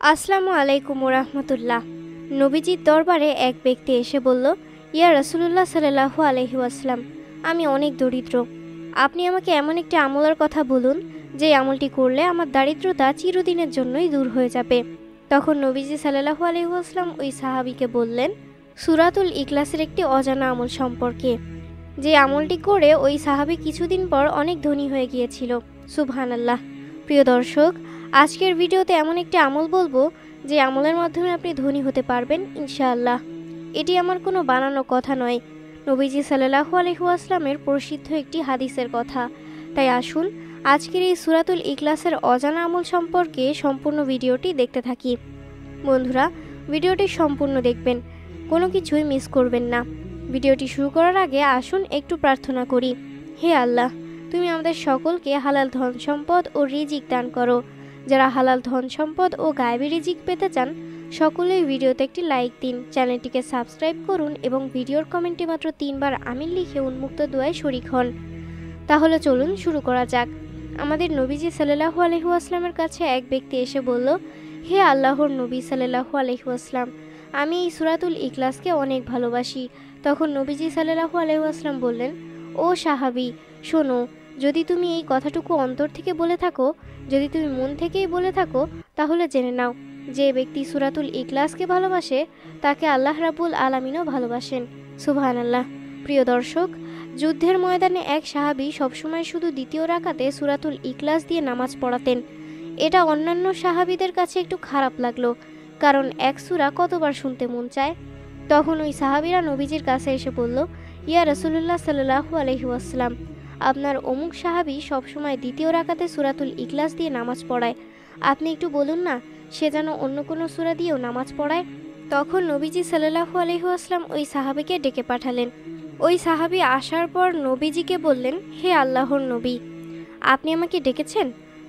আসসালামু আলাইকুম রাহমাতুল্লাহ। নবীজির দরবারে এক ব্যক্তি এসে বলল, ইয়া রাসূলুল্লাহ সাল্লাল্লাহু আলাইহি ওয়াসাল্লাম, আমি অনেক দরিদ্র। আপনি আমাকে এমন একটি আমলের কথা বলুন যে আমলটি করলে আমার দারিদ্রতা চিরদিনের জন্যই দূর হয়ে যাবে। তখন নবীজি সাল্লাল্লাহু আলাইহি ওয়াসাল্লাম ওই সাহাবীকে বললেন সূরাতুল ইখলাসের একটি অজানা আমল সম্পর্কে, যে আমলটি করে ওই সাহাবী কিছুদিন পর অনেক ধনী হয়ে গিয়েছিল। সুবহানাল্লাহ। প্রিয় দর্শক, আজকের ভিডিওতে এমন একটি আমল বলবো যে আমলের মাধ্যমে আপনি ধনী হতে পারবেন ইনশাআল্লাহ। এটি আমার কোনো বানানো কথা নয়, নবীজি সাল্লাল্লাহু আলাইহি ওয়াসাল্লামের প্রসিদ্ধ একটি হাদিসের কথা। তাই আসুন আজকের এই সূরাতুল ইখলাসের অজানা আমল সম্পর্কে সম্পূর্ণ ভিডিওটি দেখতে থাকি। বন্ধুরা, ভিডিওটি সম্পূর্ণ দেখবেন, কোনো কিছুই মিস করবেন না। ভিডিওটি শুরু করার আগে আসুন একটু প্রার্থনা করি। হে আল্লাহ, তুমি আমাদের সকলকে হালাল ধন সম্পদ ও রিজিক দান করো। যারা হালাল ধন সম্পদ ও গায়েবী রিজিক পেতে চান সকলেই ভিডিওতে একটি লাইক দিন, চ্যানেলটিকে সাবস্ক্রাইব করুন এবং ভিডিওর কমেন্টে মাত্র 3 বার আমিন লিখে উন্মুক্ত দোয়ায় শরীক হন। তাহলে চলুন শুরু করা যাক। আমাদের নবীজি সাল্লাল্লাহু আলাইহি ওয়াসাল্লামের কাছে এক ব্যক্তি এসে বলল, হে আল্লাহর নবী সাল্লাল্লাহু আলাইহি ওয়াসাল্লাম, আমি এই সূরাতুল ইখলাসকে অনেক ভালোবাসি। তখন নবীজি সাল্লাল্লাহু আলাইহি ওয়াসাল্লাম বললেন, ও সাহাবী, শোনো, যদি তুমি এই কথাটুকু অন্তর থেকে বলে থাকো, যদি তুমি মন থেকেই বলে থাকো, তাহলে জেনে নাও যে ব্যক্তি সূরাতুল ইখলাসকে ভালোবাসে তাকে আল্লাহ রাব্বুল আলামিনও ভালোবাসেন। সুবহানাল্লাহ। প্রিয় দর্শক, যুদ্ধের ময়দানে এক সাহাবী সবসময় শুধু দ্বিতীয় রাকাতে সূরাতুল ইখলাস দিয়ে নামাজ পড়াতেন। এটা অন্যান্য সাহাবীদের কাছে একটু খারাপ লাগলো, কারণ এক সূরা কতবার শুনতে মন চায়। তখন ওই সাহাবীরা নবীজির কাছে এসে বলল, ইয়া রাসূলুল্লাহ সাল্লাল্লাহু আলাইহি ওয়াসাল্লাম, আপনার অমুক সাহাবী সবসময় দ্বিতীয় রাকাতে সূরাতুল ইখলাস দিয়ে নামাজ পড়ায়, আপনি একটু বলুন না সে যেন অন্য কোনো সূরা দিয়েও নামাজ পড়ায়। তখন নবীজি সাল্লাল্লাহু আলাইহি ওয়াসাল্লাম ওই সাহাবীকে ডেকে পাঠালেন। ওই সাহাবী আসার পর নবীজিকে বললেন, হে আল্লাহর নবী, আপনি আমাকে ডেকেছেন?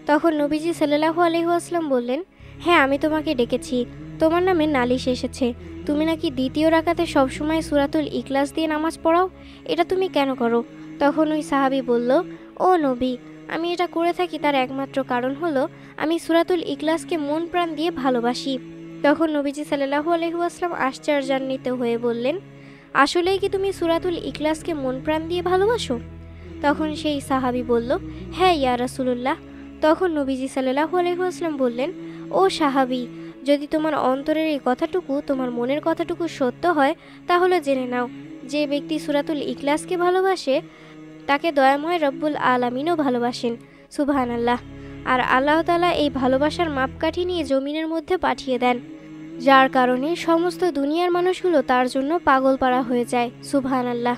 তখন নবীজি সাল্লাল্লাহু আলাইহি ওয়াসাল্লাম বললেন, হ্যাঁ, আমি তোমাকে ডেকেছি, তোমার নামে নালিশ এসেছে। তুমি নাকি দ্বিতীয় রাকাতে সবসময় সূরাতুল ইখলাস দিয়ে নামাজ পড়াও, এটা তুমি কেন করো? তখন ওই সাহাবী বলল, ও নবী, আমি এটা করে থাকি তার একমাত্র কারণ হলো আমি সূরাতুল ইখলাসকে মন প্রাণ দিয়ে ভালোবাসি। তখন নবীজি সাল্লাল্লাহু আলাইহি ওয়াসাল্লাম আশ্চর্যান্বিত হয়ে বললেন, আসলেই কি তুমি সূরাতুল ইখলাসকে মন প্রাণ দিয়ে ভালোবাসো? তখন সেই সাহাবী বলল, হ্যাঁ ইয়া রাসূলুল্লাহ। তখন নবীজি সাল্লাল্লাহু আলাইহি ওয়াসাল্লাম বললেন, ও সাহাবী, যদি তোমার অন্তরের এই কথাটুকু, তোমার মনের কথাটুকু সত্য হয়, তাহলে জেনে নাও যে ব্যক্তি সূরাতুল ইখলাসকে ভালোবাসে তাকে দয়াময় রব্বুল আলামিনও ভালোবাসেন। সুবহানাল্লাহ। আর আল্লাহ তাআলা এই ভালোবাসার মাপকাঠি নিয়ে জমিনের মধ্যে পাঠিয়ে দেন, যার কারণে সমস্ত দুনিয়ার মানুষগুলো তার জন্য পাগলপাড়া হয়ে যায়। সুবহানাল্লাহ।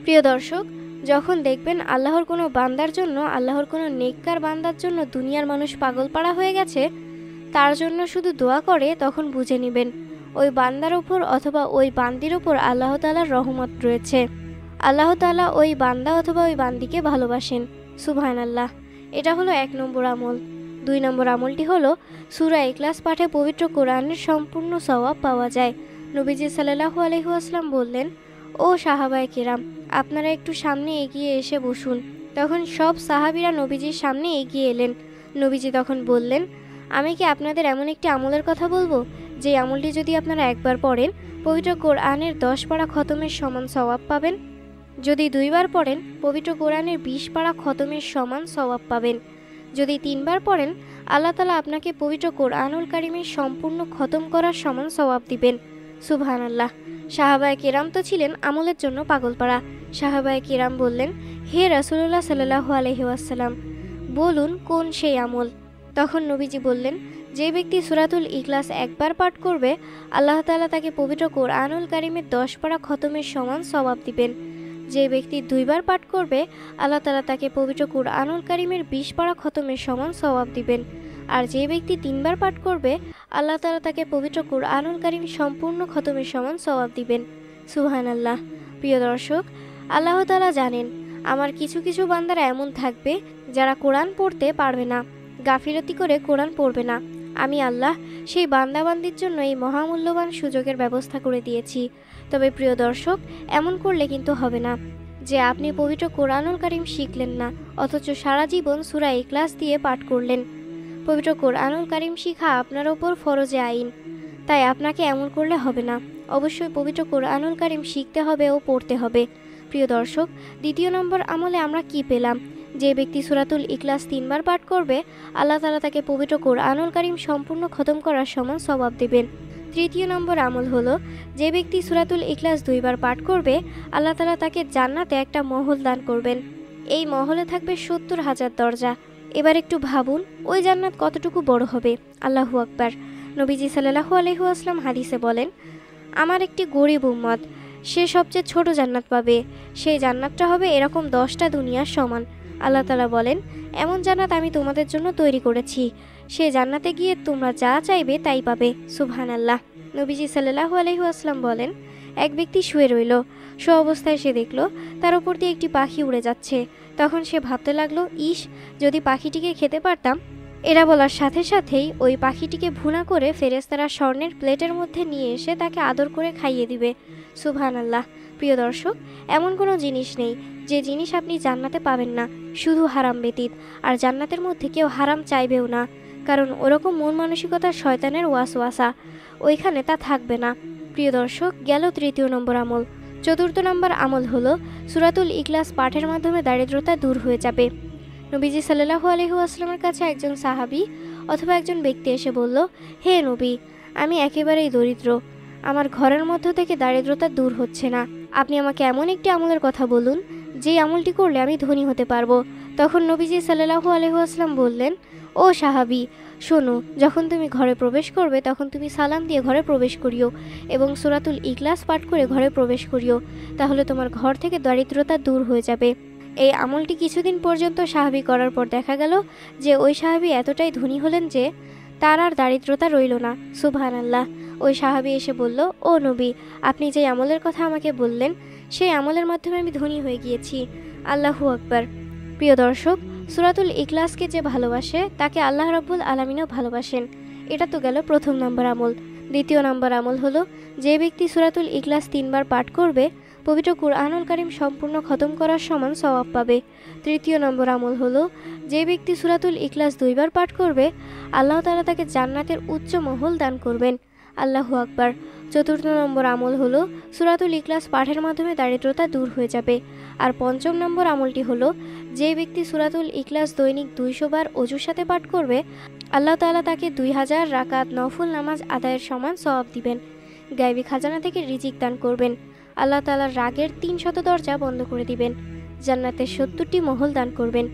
প্রিয় দর্শক, যখন দেখবেন আল্লাহর কোনো বান্দার জন্য, আল্লাহর কোনো নেককার বান্দার জন্য দুনিয়ার মানুষ পাগলপাড়া হয়ে গেছে, তার জন্য শুধু দোয়া করে, তখন বুঝে নেবেন ওই বান্দার উপর অথবা ওই বান্দির উপর আল্লাহ তাআলার রহমত রয়েছে। আল্লাহ তাআলা ওই বান্দা অথবা ওই বান্দিকে ভালোবাসেন। সুবহানাল্লাহ। এটা হলো 1 নম্বর আমল। 2 নম্বর আমলটি হলো সূরা ইখলাস পাঠে পবিত্র কোরআনের সম্পূর্ণ সওয়াব পাওয়া যায়। নবীজি সাল্লাল্লাহু আলাইহি ওয়াসাল্লাম বললেন, ও সাহাবায়ে কিরাম, আপনারা একটু সামনে এগিয়ে এসে বসুন। তখন সব সাহাবীরা নবীজির সামনে এগিয়ে এলেন। নবীজি তখন বললেন, আমি কি আপনাদের এমন একটি আমলের কথা বলবো যে আমলটি যদি আপনারা একবার পড়েন পবিত্র কোরআনের 10 পারা খতমের সমান সওয়াব পাবেন? যদি 2 বার পড়েন পবিত্র কোরআনের 20 পারা খতমের সমান সওয়াব পাবেন। যদি 3 বার পড়েন আল্লাহ তাআলা আপনাকে পবিত্র কোরআনুল কারীমের সম্পূর্ণ খতম করার সমান সওয়াব দিবেন। সুবহানাল্লাহ। সাহাবায়ে কিরাম তো ছিলেন আমলের জন্য পাগলপাড়া। সাহাবায়ে কিরাম বললেন, হে রাসূলুল্লাহ সাল্লাল্লাহু আলাইহি ওয়াসাল্লাম, বলুন কোন সেই আমল? তখন নবীজি বললেন, যে ব্যক্তি সূরাতুল ইখলাস একবার পাঠ করবে আল্লাহ তাআলা তাকে পবিত্র কোরআনুল কারীমের 10 পারা খতমের সমান সওয়াব দিবেন। যে ব্যক্তি 2 বার পাঠ করবে আল্লাহ তাআলা তাকে পবিত্র কোরআনুল কারীমের 20 পারা খতমের সমান সওয়াব দিবেন। আর যে ব্যক্তি 3 বার পাঠ করবে আল্লাহ তাআলা তাকে পবিত্র কোরআনুল কারীম সম্পূর্ণ খতমের সমান সওয়াব দিবেন। সুবহানাল্লাহ। প্রিয় দর্শক, আল্লাহ তাআলা জানেন আমার কিছু কিছু বান্দারা এমন থাকবে যারা কোরআন পড়তে পারবে না, গাফিলতি করে কোরআন পড়বে না। আমি আল্লাহ সেই বান্দাবান্দির জন্য এই মহামূল্যবান সুযোগের ব্যবস্থা করে দিয়েছি। তবে প্রিয় দর্শক, এমন করলে কিন্তু হবে না যে আপনি পবিত্র কোরআনুল কারীম শিখলেন না অথচ সারা জীবন সূরা ইখলাস দিয়ে পাঠ করলেন। পবিত্র কোরআনুল কারীম শিখা আপনার ওপর ফরজে আইন, তাই আপনাকে এমন করলে হবে না। অবশ্যই পবিত্র কোরআনুল কারীম শিখতে হবে ও পড়তে হবে। প্রিয় দর্শক, দ্বিতীয় নম্বর আমলে আমরা কি পেলাম? যে ব্যক্তি সূরাতুল ইখলাস 3 বার পাঠ করবে, আল্লাহ তাআলা তাকে পবিত্র কোরআনুল কারীম সম্পূর্ণ খতম করার সমান সওয়াব দেবেন। তৃতীয় নম্বর আমল হলো, যে ব্যক্তি সূরাতুল ইখলাস 2 বার পাঠ করবে, আল্লাহ তাআলা তাকে জান্নাতে একটা মহল দান করবেন। এই মহলে থাকবে 70,000 দরজা। এবার একটু ভাবুন, ওই জান্নাত কতটুকু বড় হবে। আল্লাহু আকবার। নবীজি সাল্লাল্লাহু আলাইহি ওয়াসাল্লাম হাদিসে বলেন, আমার একটি গরিব উম্মত, সে সবচেয়ে ছোট জান্নাত পাবে। সেই জান্নাতটা হবে এরকম 10টা দুনিয়ার সমান। আল্লাহ তাআলা বলেন, এমন জান্নাত আমি তোমাদের জন্য তৈরি করেছি, সে জান্নাতে গিয়ে তোমরা যা চাইবে তাই পাবে। সুবহানাল্লাহ। নবীজি সাল্লাল্লাহু আলাইহি ওয়াসাল্লাম বলেন, এক ব্যক্তি শুয়ে রইল। শোয়া অবস্থায় সে দেখল তার উপর দিয়ে একটি পাখি উড়ে যাচ্ছে। তখন সে ভাবতে লাগলো, ইস, যদি পাখিটিকে খেতে পারতাম। এরা বলার সাথে সাথেই ওই পাখিটিকে ভুনা করে ফেরেশতারা স্বর্ণের প্লেটের মধ্যে নিয়ে এসে তাকে আদর করে খাইয়ে দিবে। সুবহানাল্লাহ। প্রিয় দর্শক, এমন কোনো জিনিস নেই যে জিনিস আপনি জান্নাতে পাবেন না, শুধু হারাম ব্যতীত। আর জান্নাতের মধ্যে কেউ হারাম চাইবেও না, কারণ ওরকম মন মানসিকতার শয়তানের ওয়াসওয়াসা, ওইখানে তা থাকবে না। প্রিয় দর্শক, গেল তৃতীয় নম্বর আমল। চতুর্থ নম্বর আমল হলো, সূরাতুল ইখলাস পাঠের মাধ্যমে দারিদ্রতা দূর হয়ে যাবে। নবীজি সাল্লাল্লাহু আলাইহি ওয়াসাল্লামের কাছে একজন সাহাবী অথবা একজন ব্যক্তি এসে বলল, হে নবী, আমি একেবারেই দরিদ্র, আমার ঘরের মধ্য থেকে দারিদ্রতা দূর হচ্ছে না। আপনি আমাকে এমন একটি আমলের কথা বলুন যে আমলটি করলে আমি ধনী হতে পারবো। তখন নবীজি সাল্লাল্লাহু আলাইহি ওয়াসাল্লাম বললেন, ও সাহাবী, শোনো, যখন তুমি ঘরে প্রবেশ করবে তখন তুমি সালাম দিয়ে ঘরে প্রবেশ করিও এবং সূরাতুল ইখলাস পাঠ করে ঘরে প্রবেশ করিও, তাহলে তোমার ঘর থেকে দারিদ্রতা দূর হয়ে যাবে। এই আমলটি কিছুদিন পর্যন্ত সাহাবী করার পর দেখা গেল যে ওই সাহাবী এতটাই ধনী হলেন যে তার আর দারিদ্রতা রইল না। সুবহানাল্লাহ। ওই সাহাবী এসে বলল, ও নবী, আপনি যে আমলের কথা আমাকে বললেন, সেই আমলের মাধ্যমে আমি ধনী হয়ে গিয়েছি। আল্লাহু আকবার। প্রিয় দর্শক, সূরাতুল ইখলাসকে যে ভালোবাসে তাকে আল্লাহ রাব্বুল আলামিনও ভালোবাসেন। এটা তো গেল প্রথম নম্বর আমল। দ্বিতীয় নম্বর আমল হলো, যে ব্যক্তি সূরাতুল ইখলাস 3 বার পাঠ করবে, পবিত্র কুরআনুল কারীম সম্পূর্ণ খতম করার সমান সওয়াব পাবে। তৃতীয় নম্বর আমল হলো, যে ব্যক্তি সূরাতুল ইখলাস 2 বার পাঠ করবে, আল্লাহ তাআলা তাকে জান্নাতের উচ্চ মহল দান করবেন। আল্লাহু আকবার। চতুর্থ নম্বর আমল হলো, সূরাতুল ইখলাস পাঠের মাধ্যমে দারিদ্রতা দূর হয়ে যাবে। আর পঞ্চম নম্বর আমলটি হলো, যে ব্যক্তি সূরাতুল ইখলাস দৈনিক 200 বার অজুর সাথে পাঠ করবে, আল্লাহ তাআলা তাকে 2000 রাকাত নফল নামাজ আদায়ের সমান সওয়াব দিবেন। গায়বী খাজানা থেকে রিজিক দান করবেন। আল্লাহ তাআলার রাগের 300 দরজা বন্ধ করে দিবেন। জান্নাতের 70টি মহল দান করবেন।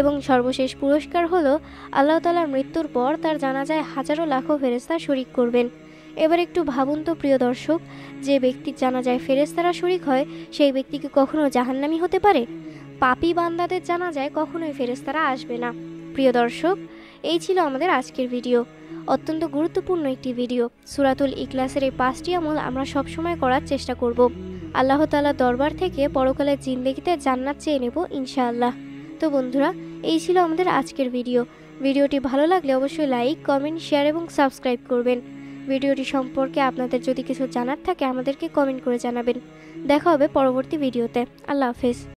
এবং সর্বশেষ পুরস্কার হলো, আল্লাহ তাআলার মৃত্যুর পর তার জানাজায় হাজারো লাখো ফেরেশতা শরীক করবেন। এবার একটু ভাবুন তো প্রিয় দর্শক, যে ব্যক্তির জানাজায় ফেরেশতারা শরীক হয়, সেই ব্যক্তি কি কখনো জাহান্নামী হতে পারে? পাপী বান্দাদের জানাজায় কখনোই ফেরেশতারা আসবে না। প্রিয় দর্শক, এই ছিল আমাদের আজকের ভিডিও। অত্যন্ত গুরুত্বপূর্ণ একটি ভিডিও। সূরাতুল ইখলাসের এই 5টি আমল আমরা সবসময় করার চেষ্টা করব। আল্লাহ তাআলার দরবার থেকে পরকালের জিন্দেগিতে জান্নাত চেয়ে নেব ইনশাআল্লাহ। তো বন্ধুরা, এই ছিল আমাদের আজকের ভিডিও। ভিডিওটি ভালো লাগলে অবশ্যই লাইক, কমেন্ট, শেয়ার এবং সাবস্ক্রাইব করবেন। ভিডিওটি সম্পর্কে আপনাদের যদি কিছু জানার থাকে আমাদেরকে কমেন্ট করে জানাবেন। দেখা হবে পরবর্তী ভিডিওতে। আল্লাহ হাফেজ।